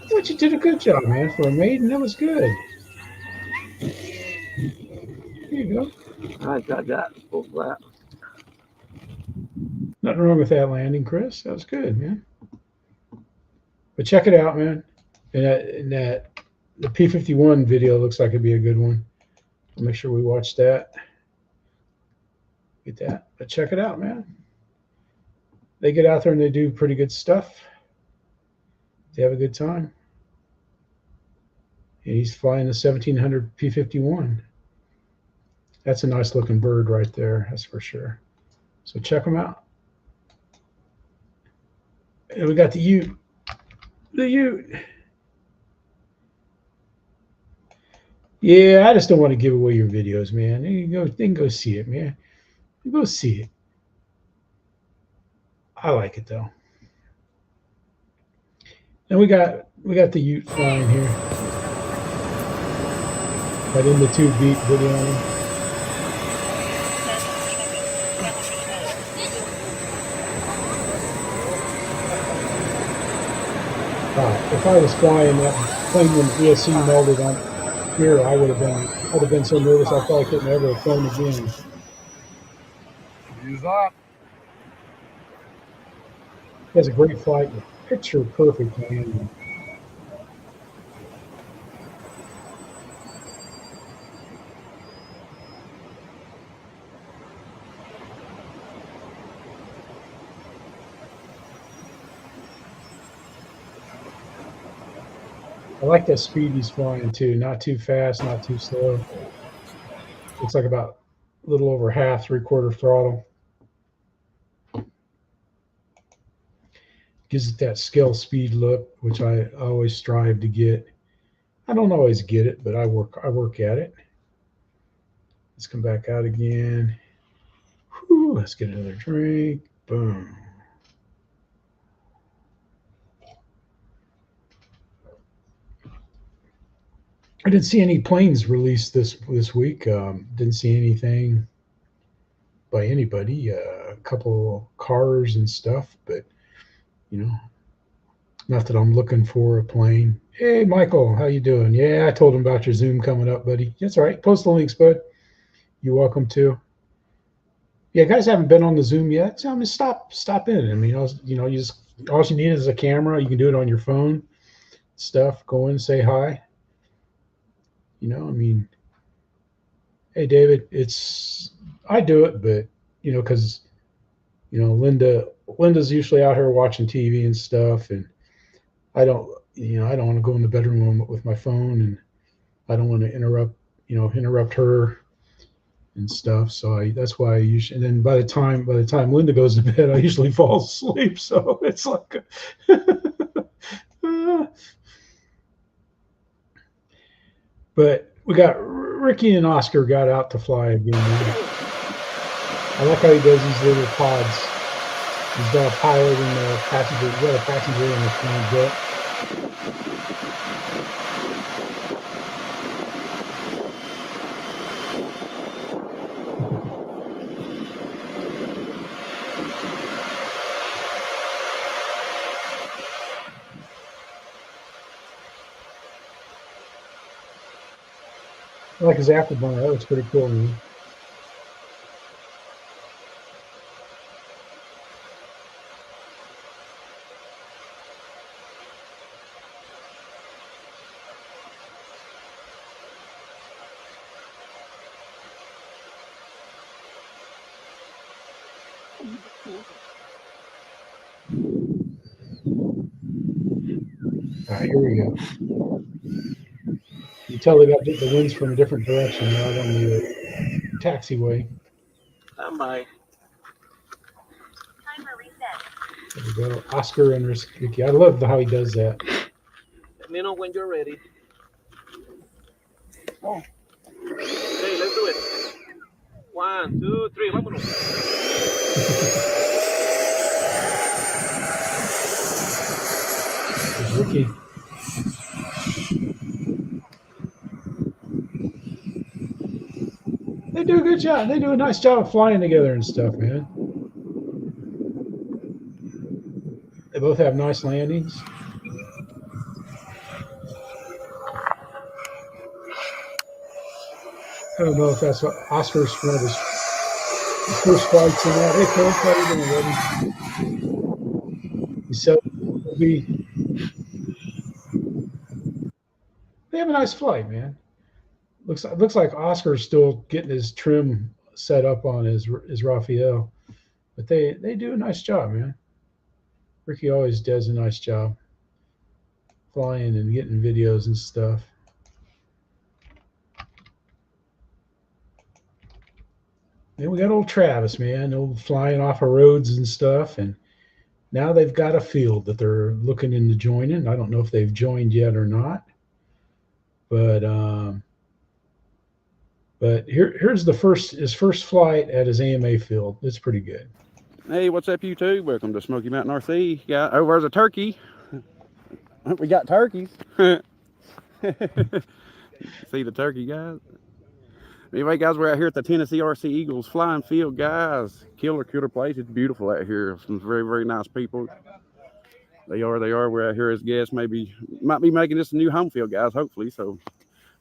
thought you did a good job, man. For a maiden, that was good. Here you go. I got that. Nothing wrong with that landing, Chris. That was good, man. But check it out, man. And the P-51 video looks like it'd be a good one. I'll make sure we watch that. Get that. But check it out, man. They get out there and they do pretty good stuff. They have a good time. And he's flying the 1700 P-51. That's a nice looking bird right there. That's for sure. So check them out. And we got the Ute. The Ute. Yeah, I just don't want to give away your videos, man. They can go see it, man. Go see it. I like it though. And we got the Ute flying here. Right in the 2-beat video on him. If I was flying that plane when ESC melded on here, I'd have been so nervous I probably couldn't ever have flown again. Use up. He has a great flight, picture perfect landing. I like that speed he's flying too. Not too fast, not too slow. Looks like about a little over half, 3/4 throttle. Gives it that scale speed look, which I always strive to get. I don't always get it, but I work at it. Let's come back out again. Whew, let's get another drink. Boom. I didn't see any planes released this week. Didn't see anything by anybody. A couple cars and stuff, but you know, not that I'm looking for a plane. Hey, Michael, how you doing? Yeah, I told him about your Zoom coming up, buddy. That's all right. Post the links, bud. You're welcome to. Yeah, guys haven't been on the Zoom yet. So I mean, stop in. I mean, you just all you need is a camera. You can do it on your phone. Stuff. Go in, say hi. You know, I mean, hey, David, I do it, but, you know, because, you know, Linda's usually out here watching TV and stuff, and I don't want to go in the bedroom with my phone, and I don't want to interrupt her and stuff. So that's why I usually, and then by the time Linda goes to bed, I usually fall asleep. So it's like, but we got Ricky and Oscar got out to fly again. I like how he does these little pods. He's got a pilot and a passenger. He's got a passenger in his plane jet. I like his afterburner. That looks pretty cool, man. All right, here we go. You tell they got the winds from a different direction out on the taxiway. Stand by. There we go. Oscar and Ricky. I love how he does that. Let me know when you're ready. Oh. Okay, let's do it. 1, 2, 3, vámonos. There's Ricky. They do a good job. They do a nice job of flying together and stuff, man. They both have nice landings. I don't know if that's what Oscar's one of his first flights in that. Hey, Phil, how you doing, buddy? He said it'll be. They have a nice flight, man. Looks like Oscar's still getting his trim set up on his Raphael, but they do a nice job, man. Ricky always does a nice job flying and getting videos and stuff. Then we got old Travis, man, old flying off of roads and stuff, and now they've got a field that they're looking into joining. I don't know if they've joined yet or not, but here's his first flight at his AMA field. It's pretty good. Hey, what's up, YouTube? Welcome to Smoky Mountain RC. Yeah, over there's a turkey. We got turkeys. See the turkey, guys? Anyway, guys, we're out here at the Tennessee RC Eagles flying field, guys. Killer place. It's beautiful out here. Some very, very nice people. They are. We're out here as guests. Might be making this a new home field, guys, hopefully. So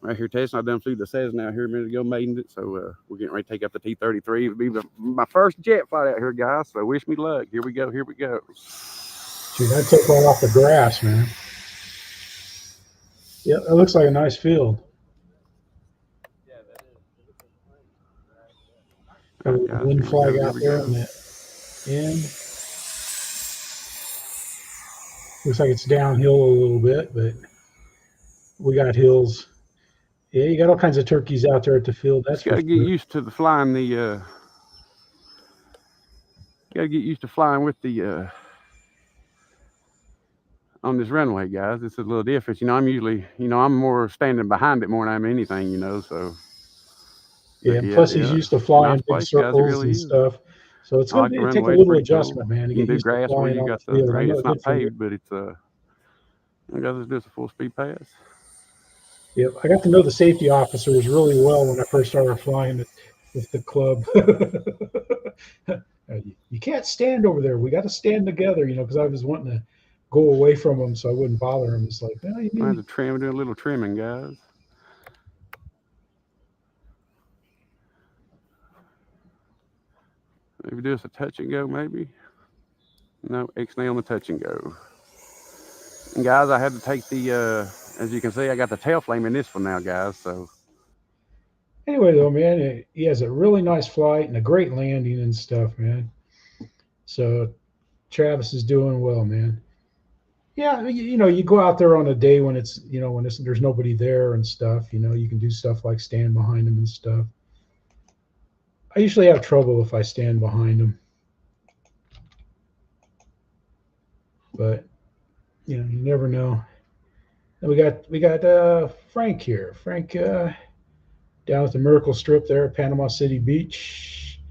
right here testing. I done flew the 𝓔𝓶𝓲 out here a minute ago, maidened it. So we're getting ready to take up the T-33. It'll be my first jet flight out here, guys. So wish me luck. Here we go. Shoot, I took one off the grass, man. Yeah, it looks like a nice field. Got a wind flag out there on the end. Looks like it's downhill a little bit, but we got hills. Yeah, you got all kinds of turkeys out there at the field. That's got to get used to the flying. Got to get used to flying with the on this runway, guys. It's a little different. I'm usually, I'm more standing behind it more than I'm anything, so. Yeah, plus he's used to flying big circles and stuff. So it's going to take a little adjustment, man, to get used to flying on the field. It's not paved, but it's I got to do a full speed pass. Yep, I got to know the safety officers really well when I first started flying with the club. You can't stand over there. We got to stand together, because I was wanting to go away from them so I wouldn't bother them. It's like, well, you need to trim, do a little trimming, guys. Maybe do us a touch and go, maybe. No, X-nay on the touch and go. And guys, I had to take the, as you can see, I got the tail flame in this one now, guys. So anyway, though, man, he has a really nice flight and a great landing and stuff, man. So Travis is doing well, man. Yeah, you go out there on a day when it's, when there's nobody there and stuff. You can do stuff like stand behind him and stuff. I usually have trouble if I stand behind them, but you never know. And we got Frank here. Frank down at the Miracle Strip there at Panama City Beach.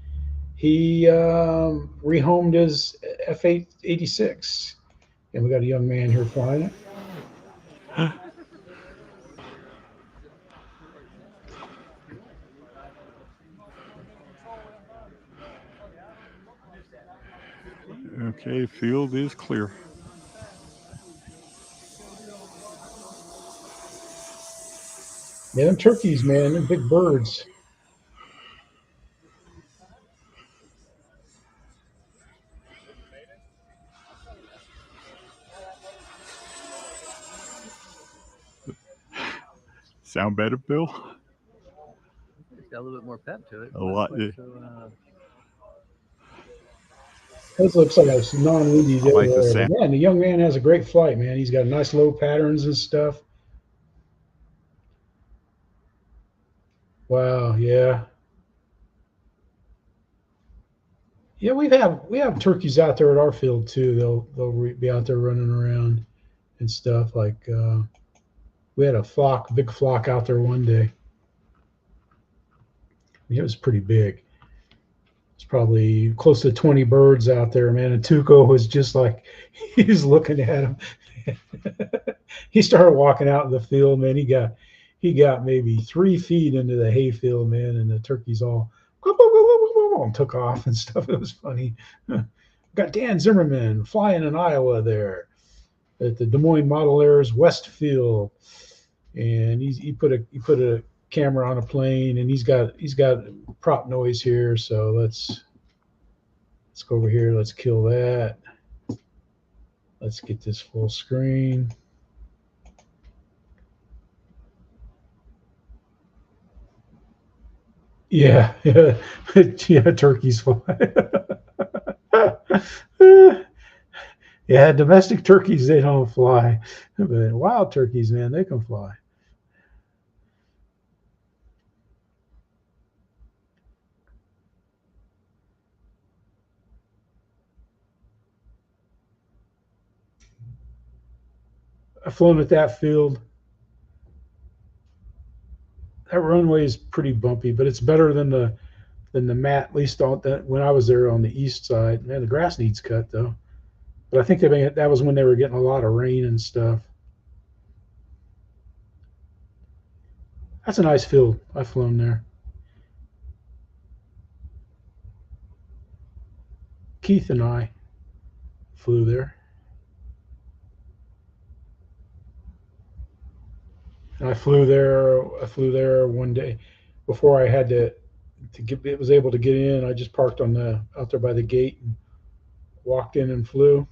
He rehomed his F-86, and we got a young man here flying it. Okay, field is clear. Yeah, them turkeys, man, them big birds. Sound better, Bill? It's got a little bit more pep to it. A lot. Yeah. This looks like a non-windy day. Like the But sound. yeah, and the young man has a great flight, man. He's got nice low patterns and stuff. Wow, yeah. Yeah, we have turkeys out there at our field too. They'll be out there running around and stuff. Like we had a big flock out there one day. It was pretty big. It's probably close to 20 birds out there, man. And Tuco was just like, he was looking at him. He started walking out in the field, man. He got maybe 3 feet into the hayfield, man, and the turkeys all and took off and stuff. It was funny. Got Dan Zimmerman flying in Iowa there at the Des Moines Model Airs West Field, and he put a camera on a plane, and he's got prop noise here. So let's go over here. Let's kill that. Let's get this full screen. Yeah, turkeys fly. Yeah, domestic turkeys, they don't fly. But wild turkeys, man, they can fly. I've flown at that field. That runway is pretty bumpy, but it's better than the mat, at least when I was there on the east side. Man, the grass needs cut though. But I think that was when they were getting a lot of rain and stuff. That's a nice field. I've flown there. Keith and I flew there. And I flew there one day before I had to was able to get in. I just parked out there by the gate and walked in and flew.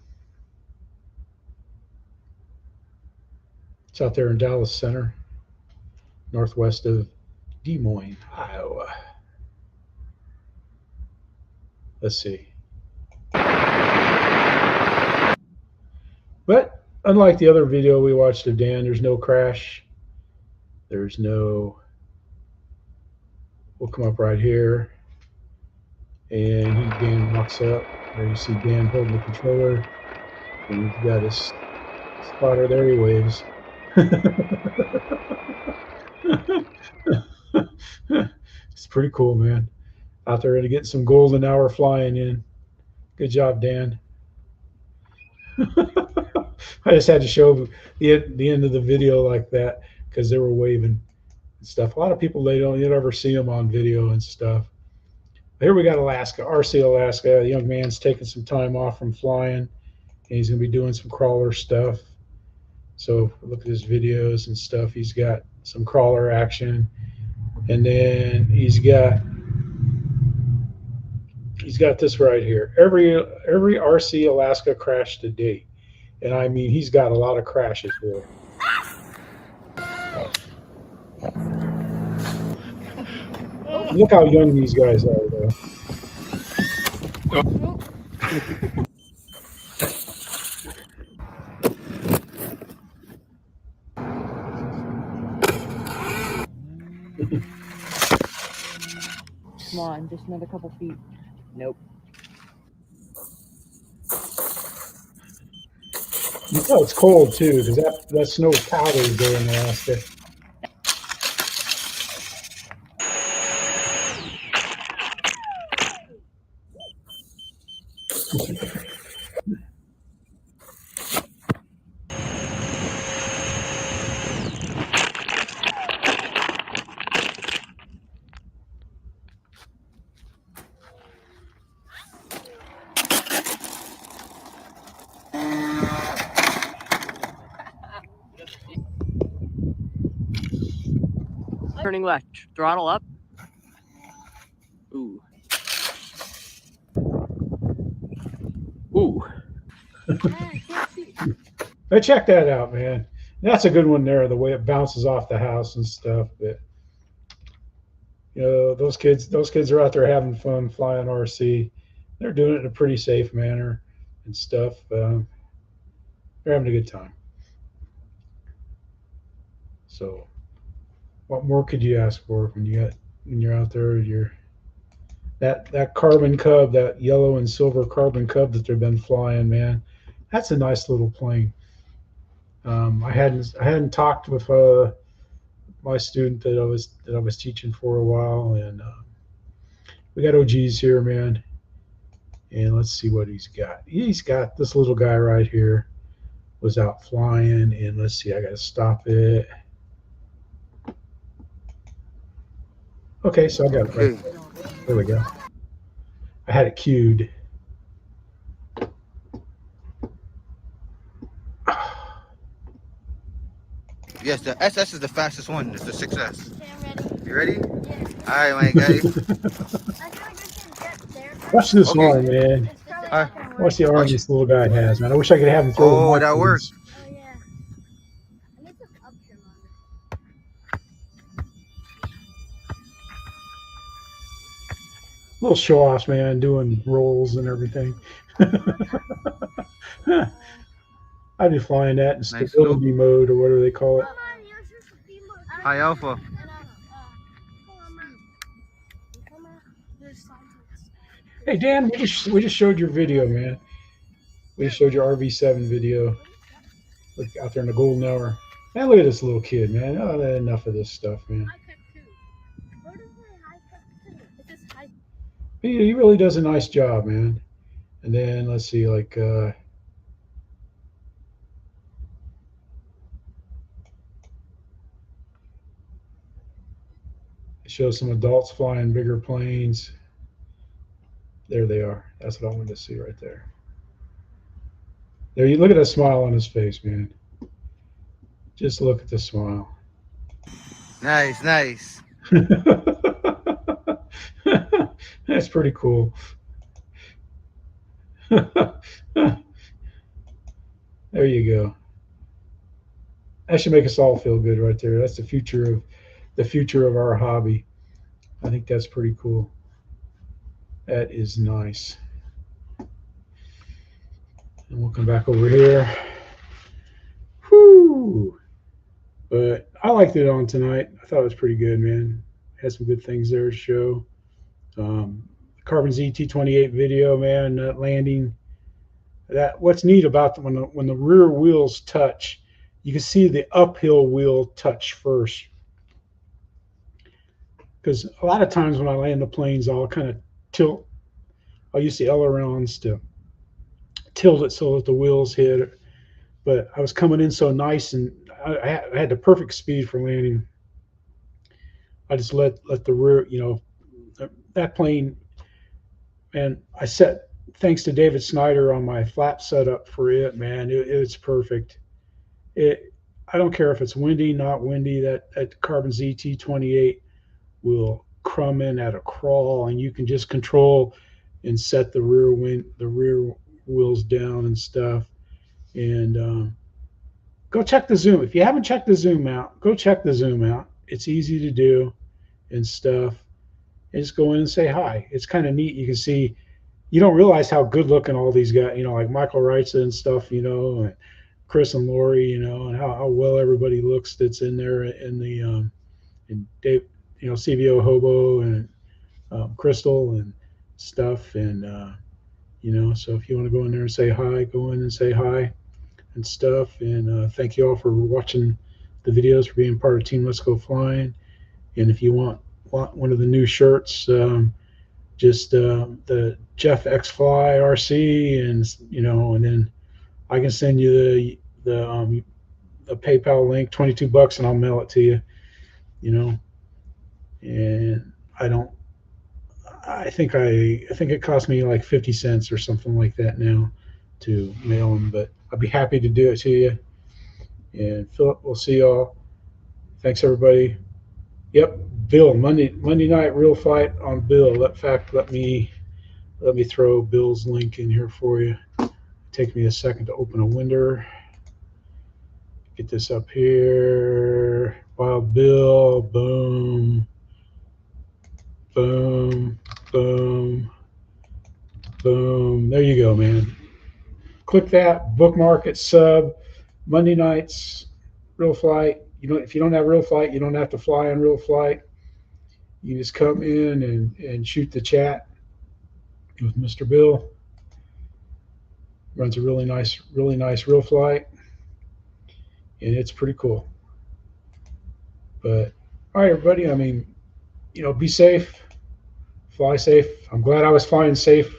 It's out there in Dallas Center, northwest of Des Moines, Iowa. Let's see. But unlike the other video we watched of Dan, there's no crash. There's no, we'll come up right here, and Dan walks up. There you see Dan holding the controller, and he's got his spotter there. He waves. It's pretty cool, man. Out there to get some golden hour flying in. Good job, Dan. I just had to show the end of the video like that because they were waving and stuff. A lot of people, you don't ever see them on video and stuff. Here we got Alaska, RC Alaska. The young man's taking some time off from flying, and he's going to be doing some crawler stuff. So look at his videos and stuff. He's got some crawler action, and then he's got this right here. Every RC Alaska crash to date, and I mean he's got a lot of crashes here. Look how young these guys are, though. Come on, just another couple feet. Nope. You know it's cold too, because that snow powders there in Alaska. Turning left, throttle up. Ooh. Ooh. Hey, check that out, man. That's a good one there, the way it bounces off the house and stuff. But you know, those kids are out there having fun flying RC. they're doing it in a pretty safe manner and stuff. They're having a good time. So, what more could you ask for when you're out there? That carbon cub, that yellow and silver carbon cub that they've been flying, man. That's a nice little plane. I hadn't talked with my student that I was teaching for a while, and we got OGs here, man. And let's see what he's got. He's got this little guy right here. Was out flying, and let's see. I got to stop it. Okay, so I got it right. There we go. I had it queued. Yes, the SS is the fastest one. It's the 6S. You ready? All right, my guy. Watch this arm, man. Watch the arm this little guy has, man. I wish I could have him throw. Oh, that works. Little show offs, man, doing rolls and everything. I'd be flying that in stability mode or whatever they call it. High alpha. Hey Dan, we just showed your video, man. We just showed your RV7 video. Look out there in the golden hour. Man, look at this little kid, man. Oh, enough of this stuff, man. He really does a nice job, man. And then let's see, like it shows some adults flying bigger planes. There they are. That's what I wanted to see right there. There, you look at that smile on his face, man. Just look at the smile. Nice, nice. That's pretty cool. There you go. That should make us all feel good right there. That's the future of our hobby. I think that's pretty cool. That is nice. And we'll come back over here. Whoo! But I liked it on tonight. I thought it was pretty good, man. Had some good things there to show. Carbon Z T28 video, man, that landing. What's neat about when the rear wheels touch, you can see the uphill wheel touch first. Because a lot of times when I land the planes, I'll kind of tilt. I'll use the ailerons to tilt it so that the wheels hit it. But I was coming in so nice, and I had the perfect speed for landing. I just let the rear, that plane, and I set, thanks to David Snyder on my flap setup for it, man, it's perfect. I don't care if it's windy, not windy, that Carbon Z T28 will crumb in at a crawl, and you can just control and set the rear wheels down and stuff. And go check the zoom. If you haven't checked the zoom out, go check the zoom out. It's easy to do and stuff. And just go in and say hi. It's kind of neat. You can see, you don't realize how good looking all these guys, like Michael Wrightson and stuff, and Chris and Lori, and how well everybody looks that's in there in the and Dave, CVO Hobo and Crystal and stuff. And so if you want to go in there and say hi, go in and say hi and stuff. And thank you all for watching the videos, for being part of Team Let's Go Flying. And if you want one of the new shirts, just the Jeff 𝓔𝓶 RC, and then I can send you the PayPal link, $22, and I'll mail it to you. And I think it cost me like 50 cents or something like that now to mail them, but I'd be happy to do it to you. And Philip, we'll see y'all. Thanks everybody. Yep, Bill, Monday night real fight on Bill. In fact, let me throw Bill's link in here for you. Take me a second to open a window. Get this up here. Wild Bill, boom, boom, boom, boom. And there you go, man. Click that, bookmark it, sub. Monday nights, Real Flight. If you don't have Real Flight, you don't have to fly on Real Flight. You just come in and shoot the chat with Mr. Bill. Runs a really nice Real Flight, and it's pretty cool. But all right, everybody. I mean, be safe, fly safe. I'm glad I was flying safe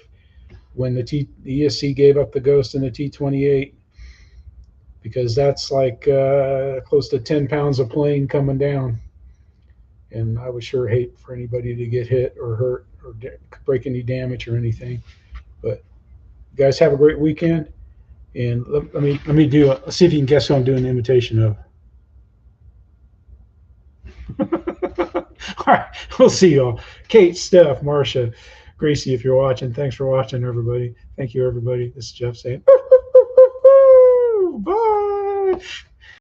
when the ESC gave up the ghost in the T-28, because that's like close to 10 pounds of plane coming down, and I would sure hate for anybody to get hit or hurt or break any damage or anything. But you guys have a great weekend, and let me do. Let's see if you can guess who I'm doing the imitation of. All right, we'll see y'all. Kate, Steph, Marcia, Gracie, if you're watching, thanks for watching, everybody. Thank you, everybody. This is Jeff saying, bye.